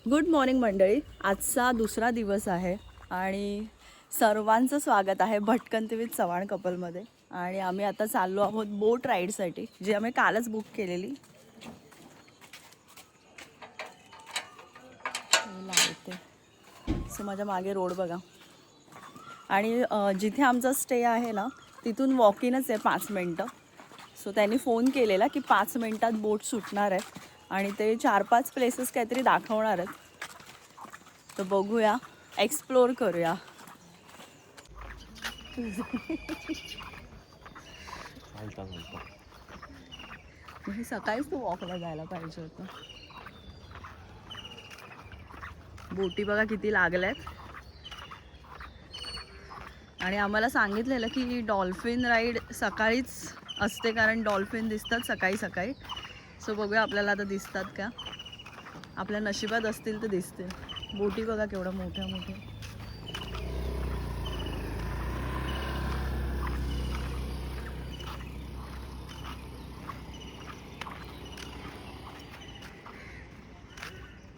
Good morning मंडळी. आजचा दुसरा दिवस आहे आणि सर्वांचं स्वागत आहे भटकंती विथ चव्हाण कपलमध्ये. आणि आम्ही आता चाललो आहोत बोट राईडसाठी, जी आम्ही कालच बुक केलेली. सो माझ्या मागे रोड बघा. आणि जिथे आमचा स्टे आहे ना, तिथून वॉकिनच आहे 5 मिनटं. सो त्यांनी फोन केलेला की 5 मिनटात बोट सुटणार आहे आणि ते 4-5 प्लेसेस काहीतरी दाखवणार आहेत. तर बघूया, एक्सप्लोर करूया. म्हणजे सकाळीच तू वॉकला जायला पाहिजे होतं. बोटी बघा किती लागल्यात. आणि आम्हाला सांगितलेलं की डॉल्फिन राईड सकाळीच असते, कारण डॉल्फिन दिसतात सकाळी सकाळी. सो बघूया आपल्याला आता दिसतात का. आपल्या नशिबात असतील तर दिसतील. बोटी बघा केवढ्या मोठ्या मोठ्या.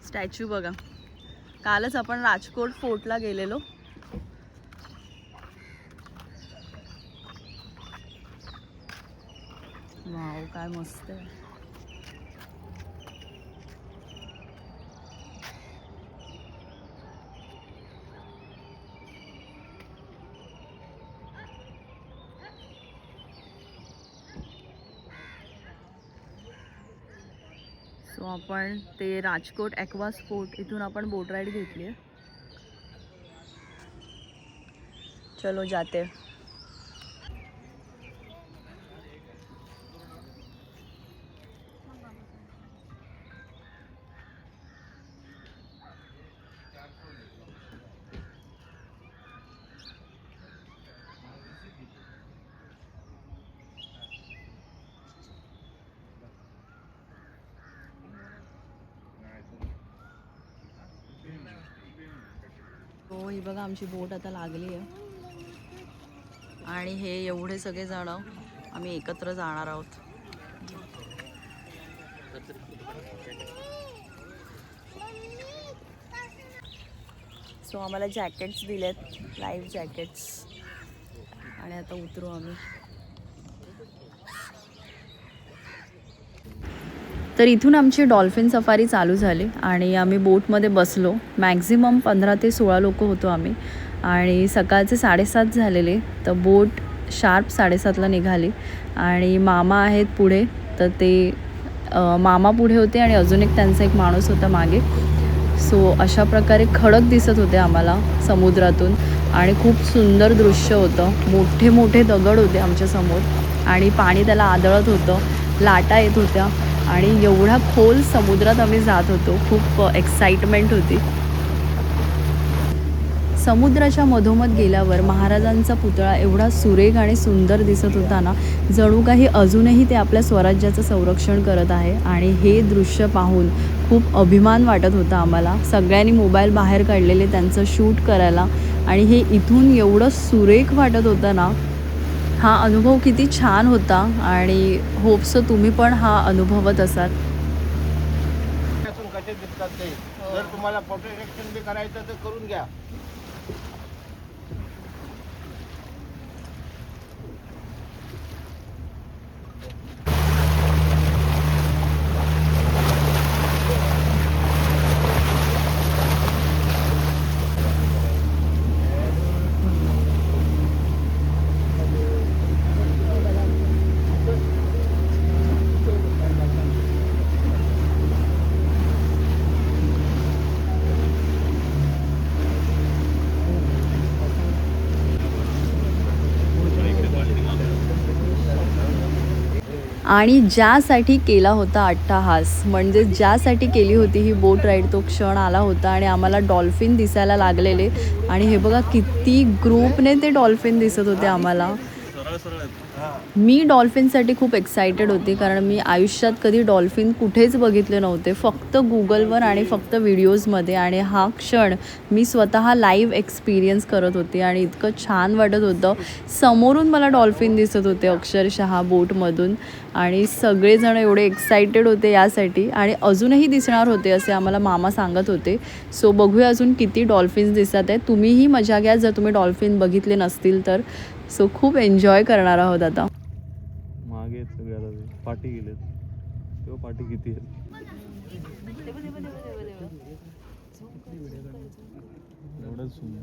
स्टॅच्यू बघा. कालच आपण राजकोट फोर्टला गेलेलो. वाव, काय मस्त आहे. सो आपण ते राजकोट ॲक्वा स्पोर्ट इथून आपण बोट राईड घेतली आहे. चलो जाते. हो, ही बघा आमची बोट आता लागली आहे. आणि हे एवढे सगळे जण आम्ही एकत्र जाणार आहोत. सो आम्हाला जॅकेट्स दिलेत, लाईफ जॅकेट्स. आणि आता उतरू आम्ही. तर इथून आमची डॉल्फिन सफारी चालू झाली आणि आम्ही बोटमध्ये बसलो. मॅक्झिमम 15 ते 16 लोक होतो आम्ही. आणि सकाळचे 7:30 झालेले. तर बोट शार्प 7:30ला निघाली. आणि मामा आहेत पुढे, तर ते मामा पुढे होते आणि अजून एक त्यांचा एक माणूस होता मागे. सो अशा प्रकारे खडक दिसत होते आम्हाला समुद्रातून. आणि खूप सुंदर दृश्य होतं. मोठे मोठे दगड होते आमच्यासमोर आणि पाणी त्याला आदळत होतं, लाटा येत होत्या. आणि एवढा खोल समुद्रात आम्ही जात होतो. खूप एक्साइटमेंट होती. समुद्राच्या मधोमध गेल्यावर महाराजांचा पुतळा एवढा सुरेख आणि सुंदर दिसत होता ना, जणू काही अजूनही ते आपल्या स्वराज्याचं संरक्षण करत आहे. आणि हे दृश्य पाहून खूप अभिमान वाटत होता आम्हाला. सगळ्यांनी मोबाईल बाहेर काढलेले त्यांचं शूट करायला. आणि हे इथून एवढं सुरेख वाटत होतं ना. हा अनुभव किती छान होता आणि होप्स तुम्ही पण हा अनुभवत असाल. कसे दिसतात ते. जर तुम्हाला फोटो सेक्शन बी करायचं तर करून घ्या. आणि ज्यासाठी केला होता अट्टाहास, म्हणजे ज्यासाठी केली होती ही बोट राईड, तो क्षण आला होता. आणि आम्हाला डॉल्फिन दिसायला लागलेले. आणि हे बघा किती ग्रुपने ते डॉल्फिन दिसत होते आम्हाला. मी डॉल्फिनसाठी खूप एक्सायटेड होते, कारण मी आयुष्यात कधी डॉल्फिन कुठेच बघितले नव्हते, फक्त गुगलवर आणि फक्त व्हिडिओजमध्ये. आणि हा क्षण मी स्वतः लाईव्ह एक्सपिरियन्स करत होते आणि इतकं छान वाटत होतं. समोरून मला डॉल्फिन दिसत होते अक्षरशः बोटमधून, आणि सगळेजण एवढे एक्सायटेड होते यासाठी, आणि अजूनही दिसणार होते असे आम्हाला मामा सांगत होते. सो बघूया अजून किती डॉल्फिन्स दिसत आहेत. तुम्हीही मजा घ्या जर तुम्ही डॉल्फिन बघितले नसतील तर. सो खूप एन्जॉय करणार आहोत आता. मागे आहेत सगळे आता ते पाठी गेलेत तेव्हा पाठी किती आहेत एवढंच सुंदर.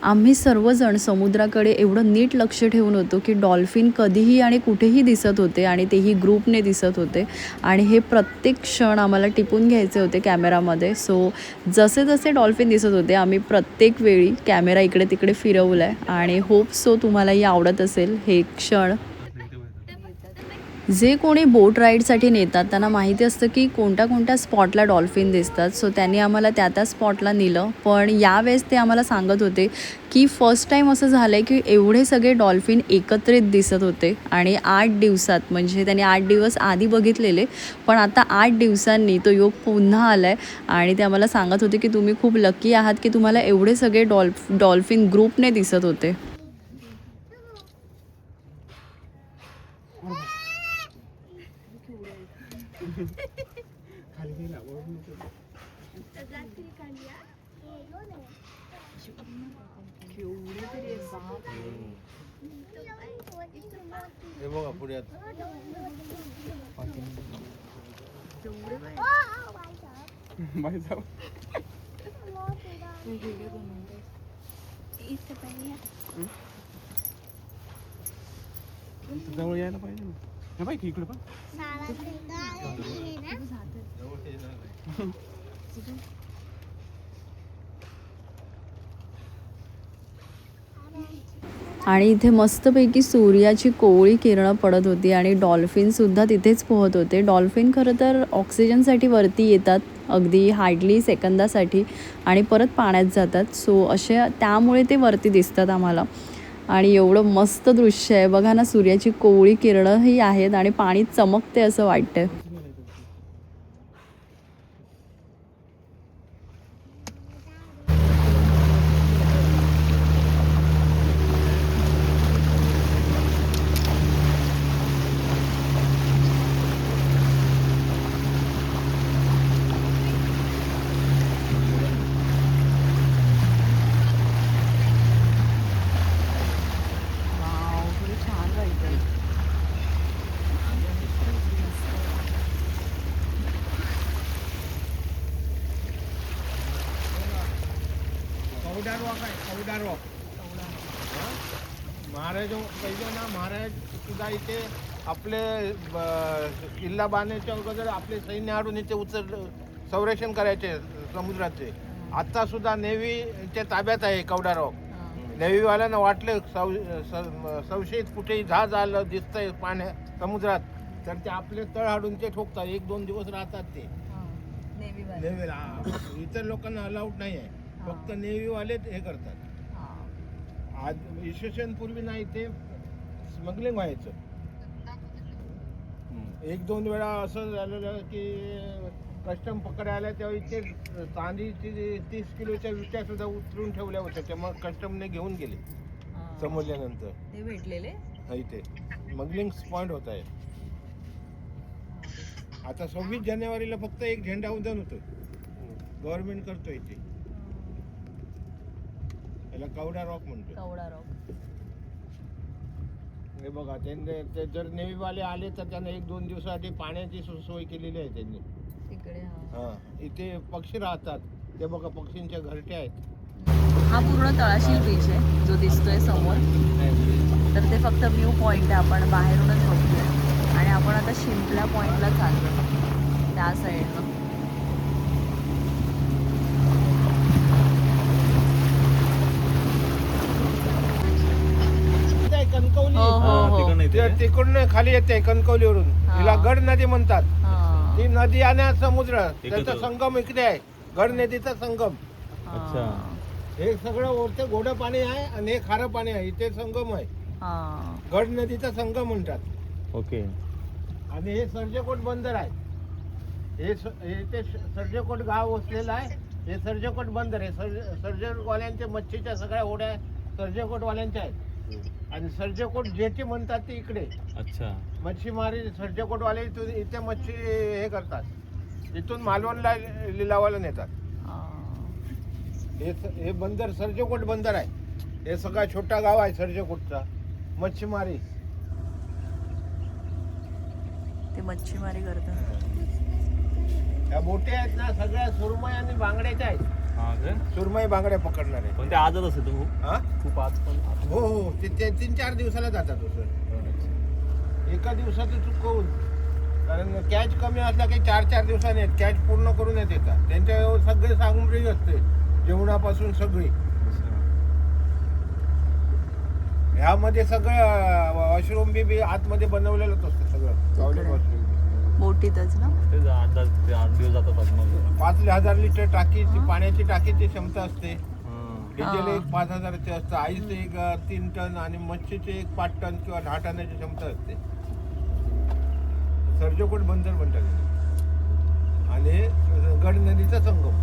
आम्ही सर्वजण समुद्राकडे एवढं नीट लक्ष ठेवून होतो की डॉल्फिन कधीही आणि कुठेही दिसत होते, आणि तेही ग्रुपने दिसत होते, आणि हे प्रत्येक क्षण आम्हाला टिपून घ्यायचे होते कॅमेरामध्ये. सो जसे जसे डॉल्फिन दिसत होते आम्ही प्रत्येक वेळी कॅमेरा इकडे तिकडे फिरवला आहे, आणि होप सो तुम्हालाही आवडत असेल हे क्षण. जे कोणी बोट राईडसाठी नेतात त्यांना माहिती असतं की कोणत्या कोणत्या स्पॉटला डॉल्फिन दिसतात. सो त्यांनी आम्हाला त्या त्या स्पॉटला नेलं. पण यावेळेस ते आम्हाला सांगत होते की फर्स्ट टाईम असं झालं आहे की एवढे सगळे डॉल्फिन एकत्रित दिसत होते, आणि 8 दिवसात, म्हणजे त्यांनी 8 दिवस आधी बघितलेले, पण आता 8 दिवसांनी तो योग पुन्हा आला आहे. आणि ते आम्हाला सांगत होते की तुम्ही खूप लकी आहात की तुम्हाला एवढे सगळे डॉल्फिन ग्रुपने दिसत होते. हे बघा पुढे जवळ यायला पाहिजे ना बाई इकडे पण. आणि इथे मस्तपैकी सूर्याची कोवळी किरणं पडत होती, आणि डॉल्फिनसुद्धा तिथेच पोहत होते. डॉल्फिन खरं तर ऑक्सिजनसाठी वरती येतात अगदी हार्डली सेकंदासाठी, आणि परत पाण्यात जातात. सो असे त्यामुळे ते वरती दिसतात आम्हाला. आणि एवढं मस्त दृश्य आहे बघा ना, सूर्याची कोवळी किरणंही आहेत आणि पाणी चमकते असं वाटतं. कवडा रॉक आहे, कवडा रॉक. महाराज पहिले ना, महाराज सुद्धा इथे आपले किल्ला बांधण्याच्या अगोदर आपले सैन्य आणून इथे संरक्षण करायचे समुद्राचे. आता सुद्धा नेव्हीच्या ताब्यात आहे कवडा रॉक. नेव्हीवाल्यांना वाटलं संशयित कुठेही जहाज आलं दिसतंय पाण्यात समुद्रात, तर ते आपले तळ हाडून ते ठोकतात. 1-2 दिवस राहतात ते नेव्हीला. इतर लोकांना अलाउड नाही आहे, फक्त नेव्हीवालेच हे करतात. आज इसवीसन पूर्वी नाही ते स्मगलिंग व्हायचं. 1-2 वेळा असं झालेलं की कस्टम पकडायला तेव्हा इथे चांदीची 30 किलोच्या विट्या सुद्धा उचलून ठेवल्या होत्या. त्यामुळे कस्टमने घेऊन गेले समजल्यानंतर. ते भेटलेले इथे स्मगलिंग पॉइंट होत आहे. आता 26 जानेवारीला फक्त एक झेंडा उधन होतो, गव्हर्नमेंट करतो इथे. याला कवडा रॉक म्हणतो. कवडा रॉक. हे बघा, त्यांनी ते जर नेव्हीवाले आले तर त्यांना 1-2 दिवसासाठी पाण्याची सोय केलेली आहे त्यांनी तिकडे. हा, इथे पक्षी राहतात. ते बघा, पक्षींच्या घरट्या आहेत. हा पूर्ण तळाशील बीच आहे जो दिसतोय समोर. तर ते फक्त व्ह्यू पॉइंट आहे, आपण बाहेरूनच बघतोय. आणि आपण आता शिंपला पॉइंटला चाललो त्या साईडनं. कणकवली हो हो हो. तिकडनं येते ते? तिकडून खाली येते कणकवलीवरून. हिला गड नदी म्हणतात. हा. ती नदी आणि समुद्र एकत्र. त्याचा संगम इकडे आहे, गड नदीचा संगम. अच्छा. हे सगळं वरचं गोडं पाणी आहे आणि हे खारं पाणी आहे, इथे संगम आहे. हा. गड नदीचा संगम म्हणतात. ओके. आणि हे सर्जेकोट बंदर आहे. हे ते सर्जेकोट गाव वसलेलं आहे. हे सर्जेकोट बंदर आहे. सर्जेकोटवाल्यांचे मच्छीच्या सगळ्या होड्या सर्जेकोटवाल्यांच्या आहेत. आणि सर्जेकोट जेटी म्हणतात ते इकडे. अच्छा. मच्छीमारी सर्जेकोटवाले इथून इथे मच्छी हे करतात, इथून मालवणला लिलावाला नेतात. हे बंदर सर्जेकोट बंदर आहे. हे सगळा छोटा गाव आहे सर्जेकोटचा. मच्छीमारी, ते मच्छीमारी करतात. या बोटी आहेत ना सगळ्या सुरमई आणि बांगड्याच्या आहेत. हा काय? सुरमई बांगड्या पकडणारे. पण ते आजच असे तू हा, खूप आज पण. हो हो, ते 3-4 दिवसाला जातात हो सर. एका दिवसाचं चुकवून, कारण कॅच कमी असला की 4-4 दिवसांनी येत. कॅच पूर्ण करून येतात. त्यांच्या सगळे सामुग्री असते, जेवणापासून सगळी. ह्यामध्ये सगळं वॉशरूम बी आतमध्ये बनवलेलंच असतं सगळं. वॉशरूम बोटीतच ना. ते 8 दिवस जातात मग. 5,000 लिटर टाकीची पाण्याची टाकीची क्षमता असते. हा. डिझेल एक 5,000चे असतं. आईचं एक 3 टन आणि मच्छीचे एक 5 टन किंवा 10 टनाची क्षमता असते. सर्जेकोट बंदर म्हणतात. आणि गड नदीचा संगम.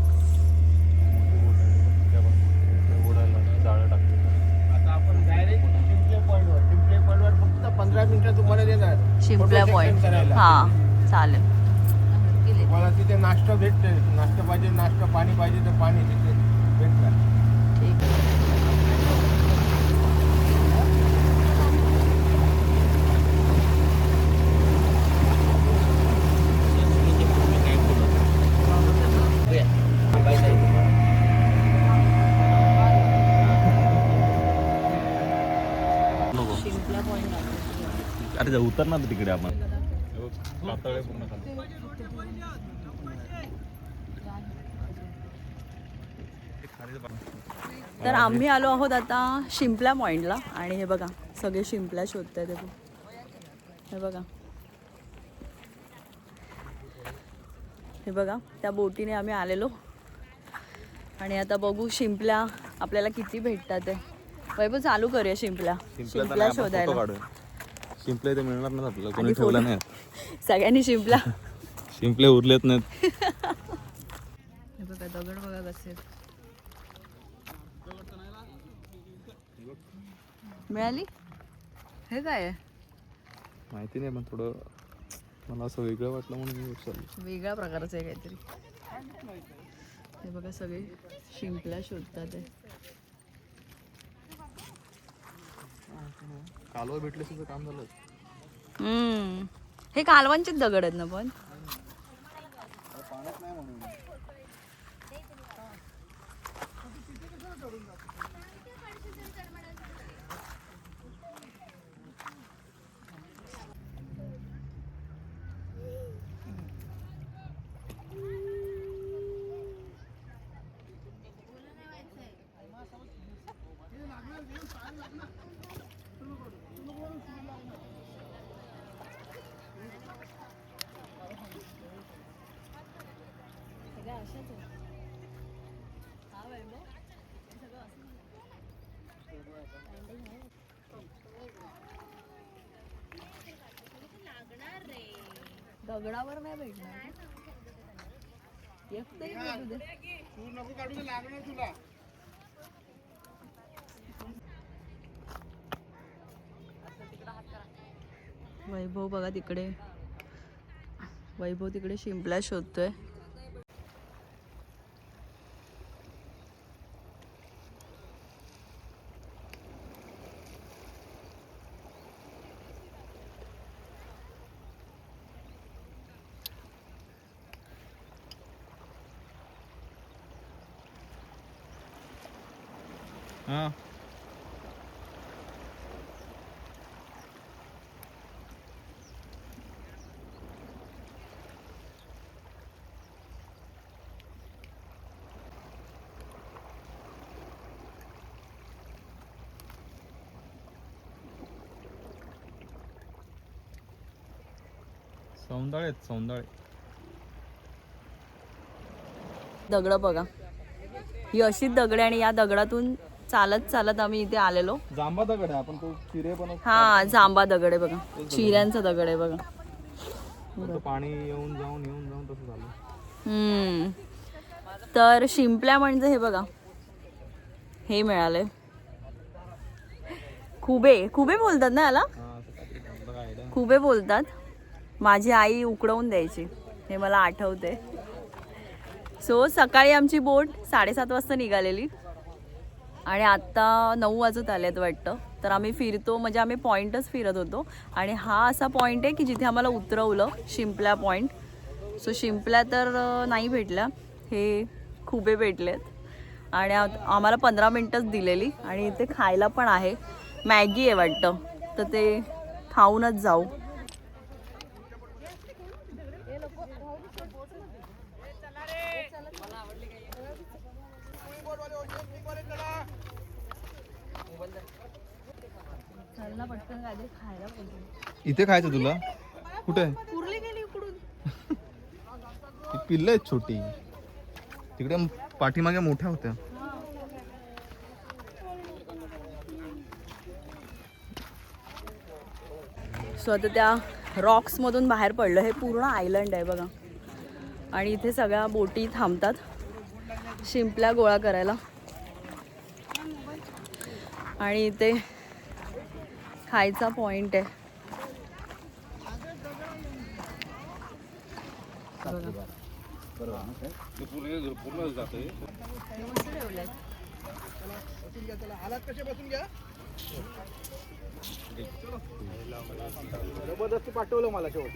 जाळं टाकते. आता आपण डायरेक्ट शिंपले पॉईंटवर फक्त 15 मिनिटं तुम्हाला देणार शिंपला photo पॉइंट. section करायला. हा चालेल. तुम्हाला तिथे नाश्ता भेटते. नाश्ता पाहिजे नाश्ता, पाणी पाहिजे तर पाणी तिथे भेटतात. ठीक आहे. नको. शिंपला पॉइंट. अरे जा उतरणार तिकडे आपण. कातळे पूर्ण खाली. तर आम्ही आलो आहोत आता शिंपला पॉइंटला. आणि हे बघा सगळे शिंपल्या शोधत आहेत. हे बघा, हे बघा, त्या बोटीने आम्ही आलेलो. आणि आता बघू शिंपल्या आपल्याला किती भेटतात ते. वैभव चालू करूया शिंपल्या शोधायला. शिंपले ते मिळणार नाही आपल्याला, आधी कोणी ठेवला नाही. सगळ्यांनी शिंपल्या. शिंपले उरलेत नाहीत. हे बघा दगड बघा कसे आहेत. मिळाली. हे काय आहे? माहिती नाही, पण थोडं मला असं वेगळं वाटलं म्हणून मी विचारलं. वेगळ्या प्रकारचं आहे काहीतरी. हे बघा सगळे शिंपल्या शोधतात. कालवा भेटले तुझं काम झालं. हे कालवांचेच दगड आहेत ना पण. दगडावर नाही भेटणार. तू नको काढू, लागणार तुला. वैभव बघा तिकडे, वैभव तिकडे शिंपल्या शोधतोय. हा सौंदाळे आहेत, सौंदाळे. दगड बघा, ही अशीच दगड आणि या दगडातून चालत चालत आम्ही इथे आलेलो. जांबा दगड आहे, आपण तो चिरे पण हा जांबा दगड आहे बघा, चिऱ्यांचा दगड आहे बघा. पाणी येऊन जाऊन तसं झालं. तर शिंपल्या म्हणजे हे बघा, हे मिळाले. खुबे बोलतात ना याला, खुबे बोलतात. माझी आई उकडवून द्यायची, हे मला आठवते. सो सकाळी आमची बोट 7:30 वाजता निघालेली आणि आत्ता 9 वाजत आलेत वाटतं. तर आम्ही फिरतो, म्हणजे आम्ही पॉईंटच फिरत होतो आणि हा असा पॉईंट आहे की जिथे आम्हाला उतरवलं, शिंपल्या पॉईंट. सो शिंपल्या तर नाही भेटल्या, हे खुबे भेटलेत आणि आम्हाला 15 मिनटंच दिलेली. आणि इथे खायला पण आहे, मॅगी आहे वाटतं, तर ते खाऊनच जाऊ. इथे खायचं तुला? कुठे पुरली गेली उकडून. पिल्लं आहेत छोटी, तिकडे पाठीमागे मोठ्या होत्या. सो आता त्या रॉक्स मधून बाहेर पडलं. हे पूर्ण आयलंड आहे बघा आणि इथे सगळ्या बोटी थांबतात शिंपल्या गोळा करायला. आणि इथे खायचा पॉइंट आहे. जबरदस्ती पाठवलं मला शेवट,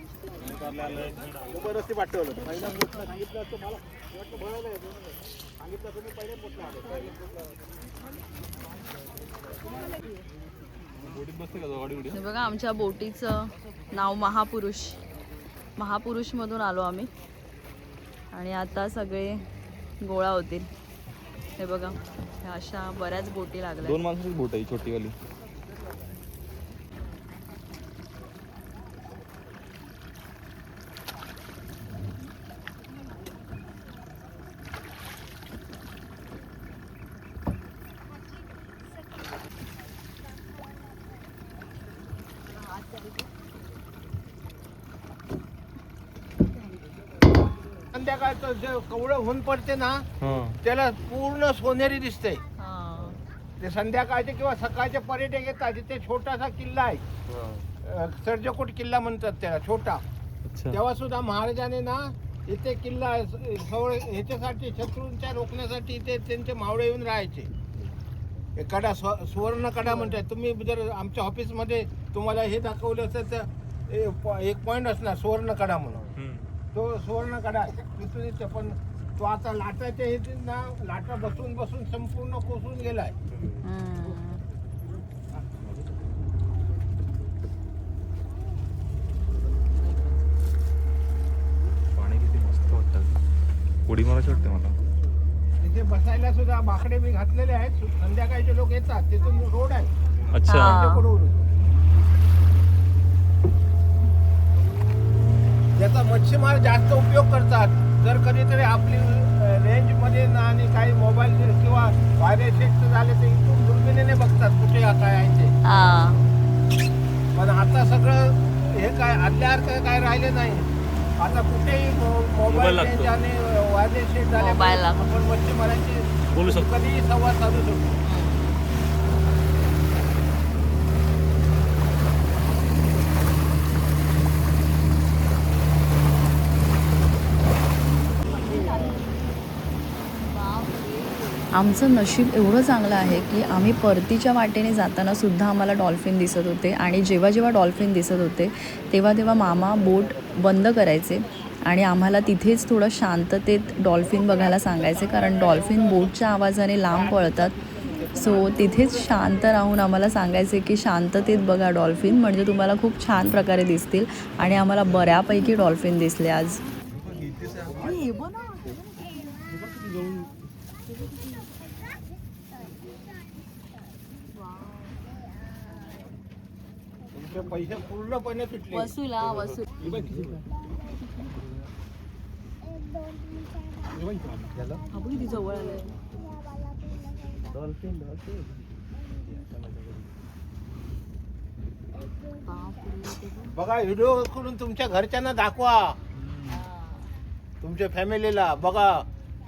जबरदस्ती पाठवलं. पहिला पोचला सांगितलं असतं मला, भरायला येतो सांगितलं तुम्ही पहिले पोचला. हे बघा आमच्या बोटीचं नाव महापुरुष मधून आलो आम्ही आणि आता सगळे गोळा होतील. हे बघा ह्या अशा बऱ्याच बोटी लागल्या. 2 माणसाची बोट आहे छोटी वाली. संध्याकाळचं जे कवळं ऊन पडते ना, त्याला पूर्ण सोनेरी दिसते. ते संध्याकाळचे किंवा सकाळचे पर्यटक येतात. तिथे छोटासा किल्ला आहे, सर्जकोट किल्ला म्हणतात त्याला, छोटा. तेव्हा सुद्धा महाराजांनी ना इथे किल्ला ह्याच्यासाठी, शत्रूंच्या रोखण्यासाठी इथे त्यांचे मावळे येऊन राहायचे. कडा, सुवर्ण कडा म्हणतात. तुम्ही जर आमच्या ऑफिसमध्ये तुम्हाला हे दाखवलं असेल तर एक पॉइंट असणार सुवर्ण कडा म्हणून. तो सुवर्ण कडा तिथून इथे, पण तो आता लाटाच्या हे ना, लाटा बसून बसून संपूर्ण कोसळून गेलाय. पाणी किती मस्त वाटतं, उडी मारायची वाटते मला. तिथे बसायला सुद्धा बाकडे मी घातलेले आहेत. संध्याकाळचे लोक येतात, तिथून रोड आहे. अच्छा, याचा मच्छीमार जास्त उपयोग करतात. जर कधीतरी आपली रेंज मध्ये ना आणि काही मोबाईल किंवा वायरलेस झाले तर इथून दुर्बिणीने बघतात कुठे काय आहे ते. पण आता सगळं हे काय आदल्यासारखं काय राहिले नाही. आता कुठेही मोबाईल मोबाईल लागतो. चेंज आणि वायरलेस सेट झाले मोबाईल लागतो. आपण मच्छीमारांची बोलू शकतो. कधीही संवाद साधू शकतो. आमचं नशीब एवढं चांगलं आहे की आम्ही परतीच्या वाटेने जाताना सुद्धा आम्हाला डॉल्फिन दिसत होते आणि जेव्हा जेव्हा डॉल्फिन दिसत होते तेव्हा तेव्हा मामा बोट बंद करायचे आणि आम्हाला तिथेच थोडं शांततेत डॉल्फिन बघायला सांगायचे, कारण डॉल्फिन बोटच्या आवाजाने लांब पळतात. सो तिथेच शांत राहून आम्हाला सांगायचे की शांततेत बघा डॉल्फिन, म्हणजे तुम्हाला खूप छान प्रकारे दिसतील. आणि आम्हाला बऱ्यापैकी डॉल्फिन दिसले आज. तुमचे पैसे पूर्णपणे सुटले. वसूल. जवळ आलंय. बघा, व्हिडिओ करून तुमच्या घरच्यांना दाखवा, तुमच्या फॅमिलीला. बघा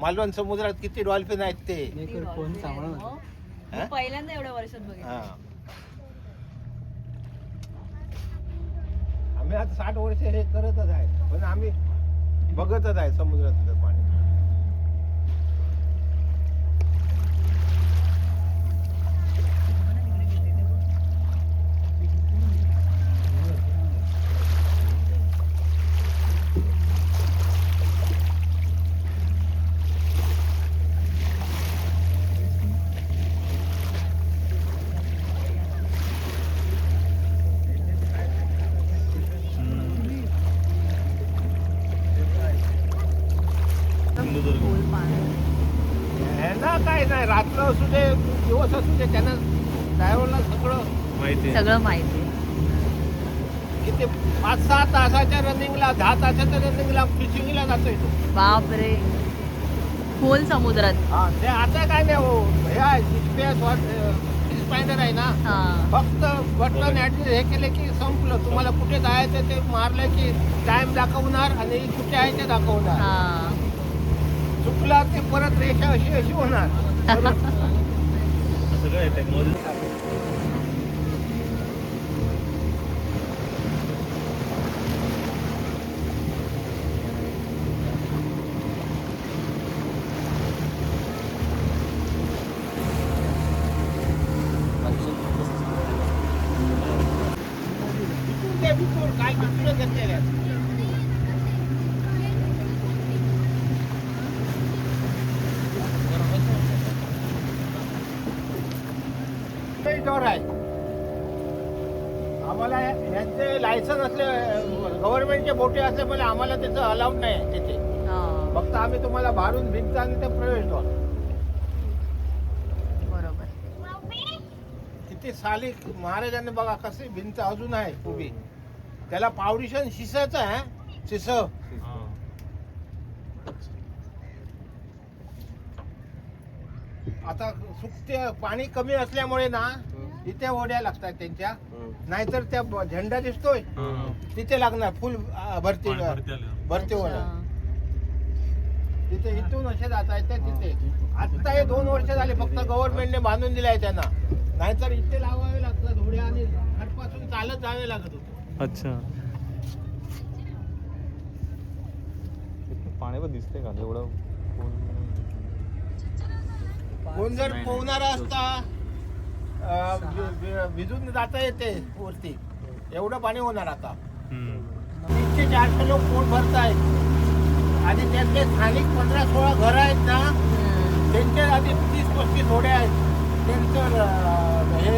मालवण समुद्रात किती डॉल्फिन आहेत ते. पहिल्यांदा एवढ्या वर्षात बघितलं. हा. आम्ही आता 60 वर्ष हे करतच आहे, पण आम्ही बघतच आहे समुद्रातलं पाणी. ह्यांना काय नाही, रात्र असू दे दिवस असू दे, त्यांना ड्रायव्हरला सगळं माहिती सगळं माहिती. किती 5-6 तासाच्या रनिंगला, 10 तासाच्या रनिंगला फिशिंगला जातोय तो. बापरे, खोल समुद्रात. हा, ते आता काय नाही हो, हे आहे स्पायडर आहे ना, हा. फक्त बटन हे केले की संपलं. तुम्हाला कुठे जायचं ते मारलं की टाइम दाखवणार आणि कुठे आहे ते दाखवणार. हा. चुकला ते परत रेषा अशी अशी होणार. सगळं आहे टेक्नॉलॉजी. काय घेतलेलं आहे. आम्हाला यांचे लायसन असले, गव्हर्नमेंटचे बोटे असले, पण आम्हाला त्याचं अलाउड नाही तिथे. हा. फक्त आम्ही तुम्हाला भारून भिंत आणि ते प्रवेशद्वार. बरोबर. किती साली महाराजांनी बघा कशी भिंत अजून आहे उभी. त्याला पावडिशन शिसाचं आहे, शिस. आता सुकते पाणी कमी असल्यामुळे ना इथे ओढ्या लागतात त्यांच्या, नाहीतर त्या झेंडा दिसतोय तिथे लागणार फुल भरती ओढा. तिथे इथून असे जाता येते तिथे. आता हे 2 वर्ष झाले फक्त गव्हर्नमेंटने बांधून दिलाय त्यांना, नाहीतर इथे लावावे लागतात होड्या आणि घाटपासून चालत जावे लागत होतं. अच्छा, पाणी पण दिसते का एवढं? कोण जर पोहणारा असता भिजून जाता येते वरती, एवढं पाणी होणार. आता 300-400 लोक पोट भरतायत आणि त्यांचे स्थानिक 15-16 घर आहेत ना, त्यांचे आधी 30-35 होड्या आहेत. त्यांचं हे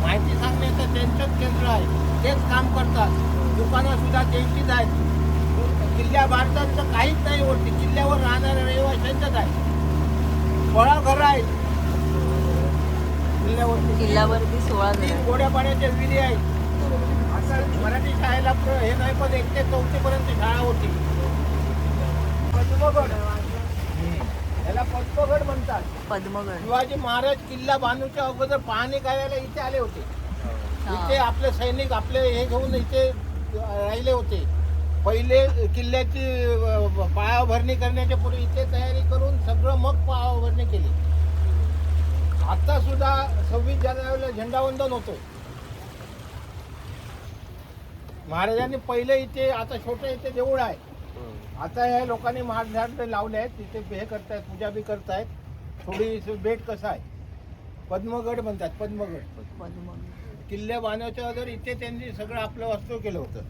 माहिती सांगण्याचं त्यांचंच केंद्र आहे, तेच काम करतात. दुकानं सुद्धा त्यांचीच आहेत. किल्ल्या भारताचं काहीच नाही वरती, किल्ल्यावर राहणाऱ्या रहिवाशांचंच आहे. 16 घरं आहेत किल्ल्यावरती 16 3 गोड्या पाण्याच्या विहिरी आहेत. आता मराठी शाळेला हे नाही, पण 1 ते 4 पर्यंत शाळा होती. पद्मगड, याला पद्मगड म्हणतात. पद्मगड. शिवाजी महाराज किल्ला बांधूच्या अगोदर पाहणी करायला इथे आले होते. इथे आपले सैनिक आपले हे घेऊन इथे राहिले होते. पहिले किल्ल्याची पायाभरणी करण्याच्या पूर्वी इथे तयारी करून सगळं मग पायाभरणी केली. आता सुद्धा 26 जानेवारीला झेंडावंदन होतो. महाराजांनी पहिले इथे, आता छोटं इथे देऊळ आहे, आता ह्या लोकांनी महाराज लावले आहेत, तिथे हे करतायत, पूजा बी करतायत. थोडी बेट कसा आहे, पद्मगड म्हणतात, पद्मगड. किल्ले बांधण्याच्या अगोदर इथे त्यांनी सगळं आपलं वास्तू केलं होतं.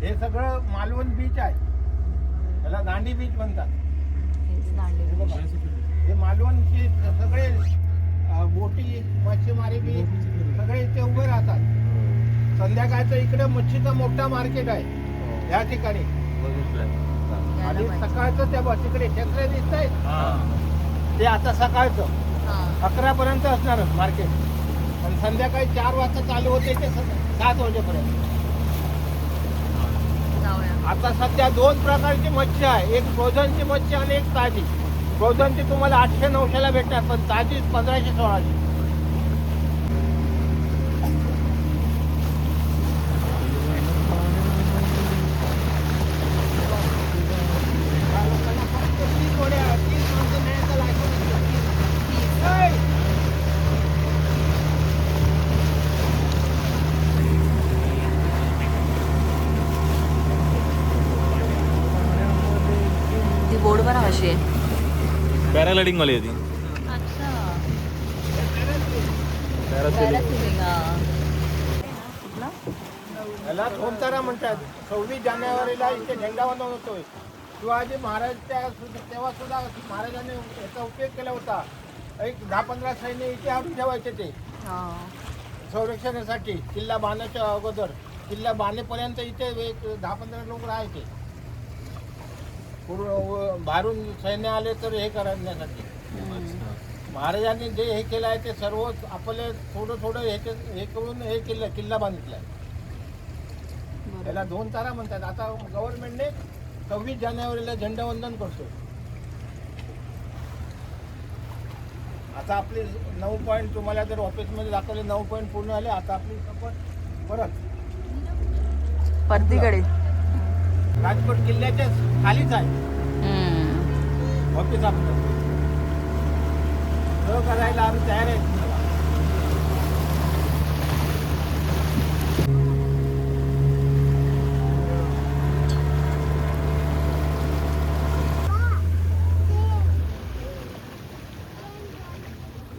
हे सगळं मालवण बीच आहे, त्याला दांडी बीच म्हणतात. हे मालवणचे सगळे बोटी, मच्छीमारी बीच सगळे इथे उभे राहतात. संध्याकाळचं इकडे मच्छीचं मोठा मार्केट आहे या ठिकाणी. आणि सकाळचं त्या तिकडे क्षेत्र दिसत आहे ते आता सकाळचं 11 पर्यंत असणार मार्केट. आणि संध्याकाळी 4 वाजता चालू होते ते 7 वाजेपर्यंत. आता सध्या 2 प्रकारची मच्छी आहे, एक फ्रोझनची मच्छी आणि एक ताजी. फ्रोझनची तुम्हाला 800-900ला भेटणार, पण ताजी 1500-1600. बोर्ड बरा अशी आहे. पॅराग्लायडिंग वाली आहे ती. अच्छा, पॅरासेलिंग. याला सोनतारा म्हणतात. 26 जानेवारीला इथे झेंडावंदन होतोय. शिवाजी महाराज तेव्हा सुद्धा महाराजांनी याचा उपयोग केला होता. एक 10-15 सैन्य इथे आणून ठेवायचे ते संरक्षणासाठी. किल्ला बांधण्याच्या अगोदर, किल्ला बांधेपर्यंत इथे एक 10-15 लोक राहायचे. पूर्ण बाहेरून सैन्य आले तर हे करण्यासाठी. महाराजांनी जे हे केलं आहे ते सर्व आपले थोडं हे करून हे केलं, किल्ला बांधितलाय. त्याला 2 तारा म्हणतात. आता गव्हर्नमेंटने 26 जानेवारीला झेंडावंदन करतो. आता आपली 9 पॉईंट तुम्हाला जर ऑफिसमध्ये दाखवले 9 पॉईंट पूर्ण झाले. आता आपली परत परतीकडे राजकोट किल्ल्याच्या खालीच आहे ऑफिस आपलं. करायला आम्ही तयार आहे.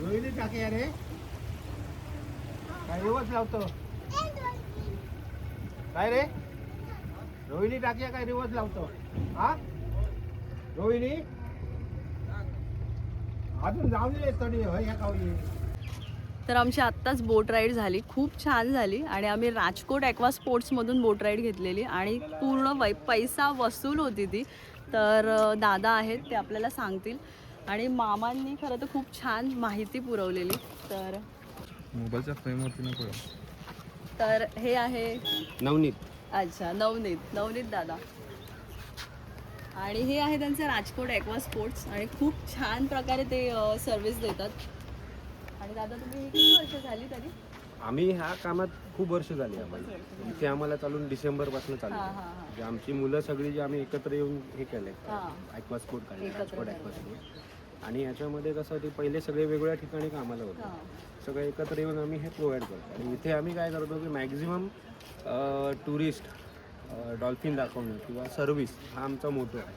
रोहिणी टाके रे, काय रिवर्स लावतो काय रे? रोहिणी टाकिया काय रिवर्स लावतो? हा रोहिणी अजून जाऊन दे तडी ह्या कावली. तर आमची आत्ताच बोट राईड झाली, खूप छान झाली. आणि आम्ही राजकोट ॲक्वा स्पोर्ट्समधून बोट राईड घेतलेली आणि पूर्ण पैसा वसूल होती ती. तर दादा आहेत ते आपल्याला सांगतील. आणि मामांनी खरं तर खूप छान माहिती पुरवलेली. तर मोबाईलच्या फ्रेमवरती नको. तर हे आहे नवनीत. अच्छा, नवनीत दादा. आणि हे आहे त्यांचं राजकोट ॲक्वा स्पोर्ट्स. आणि खूप छान प्रकारे ते सर्व्हिस देतात. आणि दादा तुम्ही किती वर्ष झाली तरी? आम्ही ह्या कामात खूप वर्ष झाली आम्हाला. इथे आम्हाला चालून डिसेंबरपासून चालू आहे. म्हणजे आमची मुलं सगळी जी आम्ही एकत्र येऊन हे केलंय, ॲक्वा स्पोर्ट काढले, राजकोट ॲक्वा स्पोर्ट. आणि याच्यामध्ये कसं ते पहिले सगळे वेगवेगळ्या ठिकाणी कामाला होते, सगळे एकत्र येऊन आम्ही हे प्रोव्हाइड करतो. आणि इथे आम्ही काय करतो की मॅक्झिमम टुरिस्ट डॉल्फिन दाखवणं किंवा सर्व्हिस हा आमचा मोठो आहे.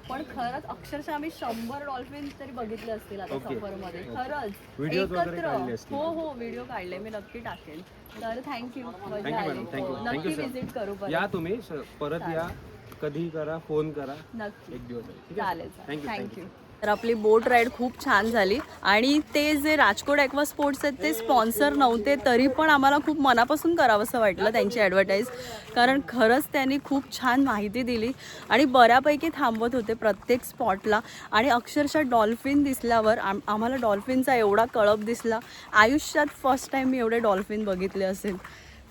पण खरंच अक्षरशः आम्ही 100 डॉल्फिन तरी बघितले असतील आता सफरमध्ये. खरंच व्हिडिओज वगैरे काढले असतील. हो व्हिडिओ काढले, मी नक्की टाकेल. तर थँक्यू, मजा आली. थँक्यू नक्की विजिट करू परत. या तुम्ही परत या, कधी करा, फोन करा, नक्की. एक दिवस. चालेल. थँक्यू. तर आपली बोट राईड खूप छान झाली. आणि ते जे राजकोट ॲक्वा स्पोर्ट्स आहेत ते स्पॉन्सर नव्हते, तरी पण आम्हाला खूप मनापासून करावंसं वाटलं त्यांची ॲडव्हर्टाईज. कारण खरंच त्यांनी खूप छान माहिती दिली आणि बऱ्यापैकी थांबवत होते प्रत्येक स्पॉटला. आणि अक्षरशः डॉल्फिन दिसल्यावर आम्हाला डॉल्फिनचा एवढा कळप दिसला. आयुष्यात फर्स्ट टाईम मी एवढे डॉल्फिन बघितले असेल.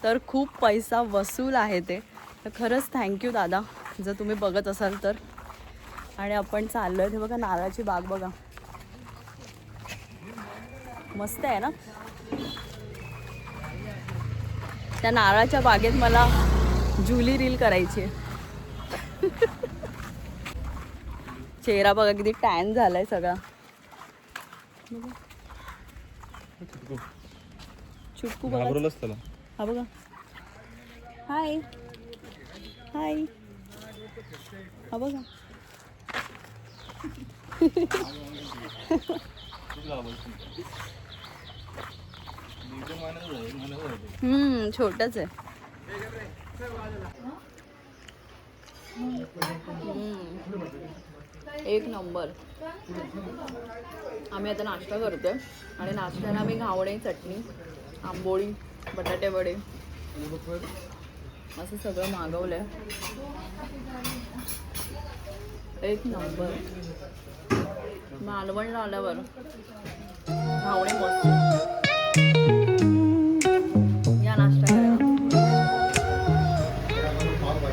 तर खूप पैसा वसूल आहे ते. तर खरंच थँक्यू दादा, जर तुम्ही बघत असाल तर. आणि आपण चाललो आहे, हे बघा नारळाची बाग बघा, मस्त आहे ना. त्या नारळाच्या बागेत मला जुली रील करायची आहे. चेहरा बघा किती टॅन झालाय सगळा. चुटकू बघा. घाबरवलंच त्याला. हा बघा. हाय हाय. हा बघा. छोटच आहे. एक नंबर. आम्ही आता नाश्ता करतोय आणि नाश्त्याला आम्ही घावणे, चटणी, आंबोळी, बटाटे वडे असं सगळं मागवलंय. एक नंबर. मालवणला आल्यावर घावणे मस्त.